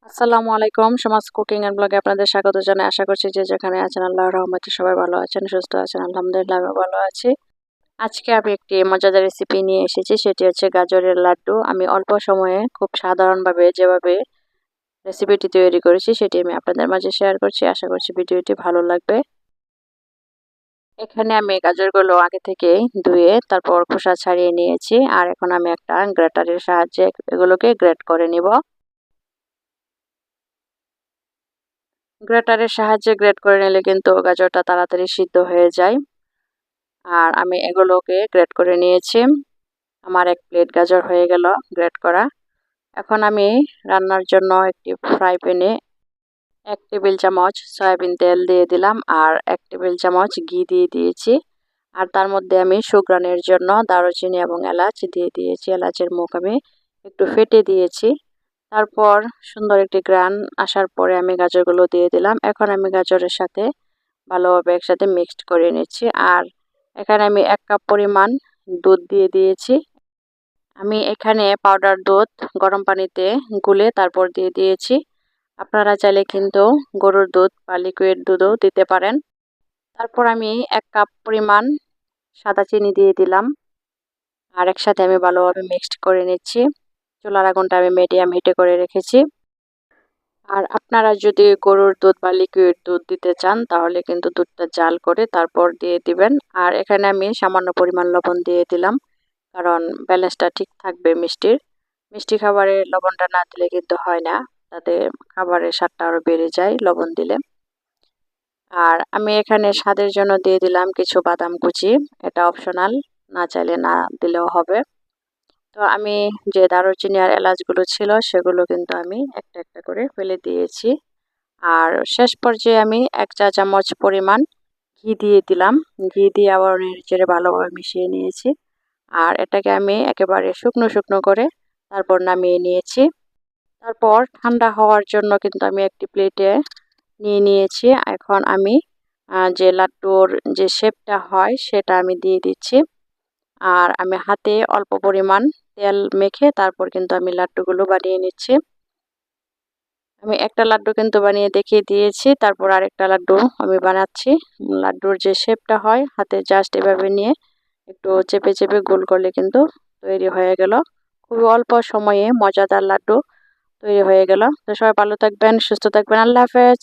আসসালামু আলাইকুম। সমাজ কুকিং এন্ড ব্লগে আপনাদের স্বাগত জানাই। আশা করছি যে যেখানে আছেন আল্লাহর রহমতে সবাই ভালো আছেন, সুস্থ আছেন। আলহামদুলিল্লাহ আমিও ভালো আছি। আজকে আমি একটি মজাদার রেসিপি নিয়ে এসেছি, সেটি হচ্ছে গাজরের লাড্ডু। আমি অল্প সময়ে খুব সাধারণভাবে যেভাবে রেসিপিটি তৈরি করেছি সেটি আমি আপনাদের মাঝে শেয়ার করছি। আশা করছি ভিডিওটি ভালো লাগবে। এখানে আমি গাজরগুলো আগে থেকেই ধুয়ে তারপর খোসা ছাড়িয়ে নিয়েছি, আর এখন আমি একটা গ্রেটারের সাহায্যে এগুলোকে গ্রেট করে নিব। গ্রেটারের সাহায্যে গ্রেট করে নিলে কিন্তু গাজরটা তাড়াতাড়ি সিদ্ধ হয়ে যায়। আর আমি এগুলোকে গ্রেট করে নিয়েছি। আমার 1 প্লেট গাজর হয়ে গেল গ্রেট করা। এখন আমি রান্নার জন্য একটি ফ্রাই প্যানে 1 টেবিল চামচ সয়াবিন তেল দিয়ে দিলাম, আর 1 টেবিল চামচ ঘি দিয়ে দিয়েছি। আর তার মধ্যে আমি সুঘ্রাণের জন্য দারুচিনি এবং এলাচ দিয়ে দিয়েছি। এলাচের মুখ আমি একটু ফেটে দিয়েছি। তারপর সুন্দর একটি ঘ্রাণ আসার পরে আমি গাজরগুলো দিয়ে দিলাম। এখন আমি গাজরের সাথে ভালোভাবে একসাথে মিক্সড করে নিচ্ছি। আর এখানে আমি 1 কাপ পরিমাণ দুধ দিয়ে দিয়েছি। আমি এখানে পাউডার দুধ গরম পানিতে গুলে তারপর দিয়ে দিয়েছি। আপনারা চাইলে কিন্তু গরুর দুধ বা লিকুইড দুধও দিতে পারেন। তারপর আমি 1 কাপ পরিমাণ সাদা চিনি দিয়ে দিলাম। আর একসাথে আমি ভালোভাবে মিক্সড করে নিচ্ছি। চুলার আগুনটা আমি মিডিয়াম হিটে করে রেখেছি। আর আপনারা যদি গরুর দুধ বা লিকুইড দুধ দিতে চান তাহলে কিন্তু দুধটা জাল করে তারপর দিয়ে দিবেন। আর এখানে আমি সামান্য পরিমাণ লবণ দিয়ে দিলাম, কারণ ব্যালেন্সটা ঠিক থাকবে মিষ্টির। মিষ্টি খাবারে লবণটা না দিলে কিন্তু হয় না, তাতে খাবারের স্বাদটা আরও বেড়ে যায় লবণ দিলে। আর আমি এখানে স্বাদের জন্য দিয়ে দিলাম কিছু বাদাম কুচি, এটা অপশনাল, না চাইলে না দিলেও হবে। তো আমি যে দারুচিনি আর এলাচগুলো ছিল সেগুলো কিন্তু আমি একটা একটা করে ফেলে দিয়েছি। আর শেষ পর্যায়ে আমি 1 চা চামচ পরিমাণ ঘি দিয়ে দিলাম। ঘি দিয়ে আবার নেড়েচেড়ে ভালোভাবে মিশিয়ে নিয়েছি। আর এটাকে আমি একেবারে শুকনো শুকনো করে তারপর নামিয়ে নিয়েছি। তারপর ঠান্ডা হওয়ার জন্য কিন্তু আমি একটি প্লেটে নিয়ে নিয়েছি। এখন আমি যে লাড্ডুর যে শেপটা হয় সেটা আমি দিয়ে দিচ্ছি। আর আমি হাতে অল্প পরিমাণ তেল মেখে তারপর কিন্তু আমি লাড্ডুগুলো বানিয়ে নিচ্ছি। আমি একটা লাড্ডু কিন্তু বানিয়ে দেখিয়ে দিয়েছি, তারপর আরেকটা লাড্ডু আমি বানাচ্ছি। লাড্ডুর যে শেপটা হয় হাতে জাস্ট এভাবে নিয়ে একটু চেপে চেপে গোল করলে কিন্তু তৈরি হয়ে গেল। খুবই অল্প সময়ে মজাদার লাড্ডু তৈরি হয়ে গেল। তো সবাই ভালো থাকবেন, সুস্থ থাকবেন। আল্লাহ হাফেজ।